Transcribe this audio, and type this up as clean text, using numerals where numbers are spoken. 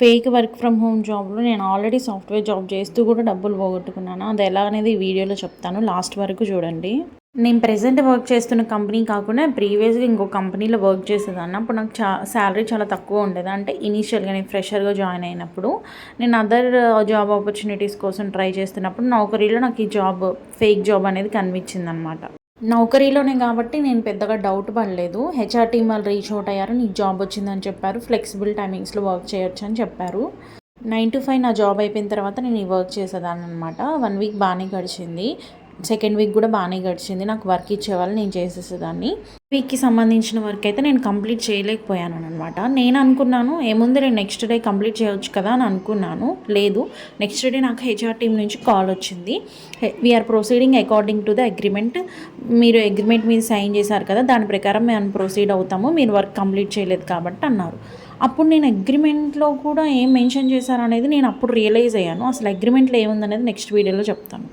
Fake work from home జాబ్‌లో నేను already software job చేస్తూ కూడా డబ్బులు పోగొట్టుకున్నాను. అది ఎలా అనేది ఈ వీడియోలో చెప్తాను. లాస్ట్ వరకు చూడండి. నేను ప్రెజెంట్ వర్క్ చేస్తున్న కంపెనీ కాకుండా ప్రీవియస్‌గా ఇంకో కంపెనీలో వర్క్ చేసేదాన్ని. అప్పుడు నాకు సాలరీ చాలా తక్కువ ఉండేది. అంటే ఇనీషియల్‌గా నేను ఫ్రెషర్‌గా జాయిన్ అయినప్పుడు. నేను అదర్ జాబ్ ఆపర్చునిటీస్ కోసం ట్రై చేస్తున్నప్పుడు నౌకరీలో నాకు ఈ జాబ్ ఫేక్ జాబ్ అనేది కనిపించిందనమాట. నౌకరీలోనే కాబట్టి నేను పెద్దగా డౌట్ పడలేదు. హెచ్ఆర్ టీమ్ వాళ్ళు రీచ్ ఔట్ అయ్యారు. నీకు జాబ్ వచ్చిందని చెప్పారు. ఫ్లెక్సిబుల్ టైమింగ్స్‌లో వర్క్ చేయొచ్చు అని చెప్పారు. 9-5 నా జాబ్ అయిపోయిన తర్వాత నేను ఈ వర్క్ చేసేదాన్ననమాట. 1 వీక్ బాగానే గడిచింది. సెకండ్ వీక్ కూడా బాగానే గడిచింది. నాకు వర్క్ ఇచ్చేవాళ్ళు, నేను చేసేసేదాన్ని. వీక్‌కి సంబంధించిన వర్క్ అయితే నేను కంప్లీట్ చేయలేకపోయాననమాట. నేను అనుకున్నాను ఏముందిలే నెక్స్ట్ డే కంప్లీట్ చేయొచ్చు కదా అని అనుకున్నాను. లేదు, నెక్స్ట్ డే నాకు హెచ్ఆర్ టీమ్ నుంచి కాల్ వచ్చింది. We're proceeding according to the agreement. మీరు అగ్రిమెంట్ మీద సైన్ చేశారు కదా, దాని ప్రకారం మేము ప్రొసీడ్ అవుతాము. మీరు వర్క్ కంప్లీట్ చేయలేదు కాబట్టి అన్నారు. అప్పుడు నేను అగ్రిమెంట్‌లో కూడా ఏం మెన్షన్ చేశారనేది నేను అప్పుడు రియలైజ్ అయ్యాను. అసలు అగ్రిమెంట్‌లో ఏముందనేది నెక్స్ట్ వీడియోలో చెప్తాను.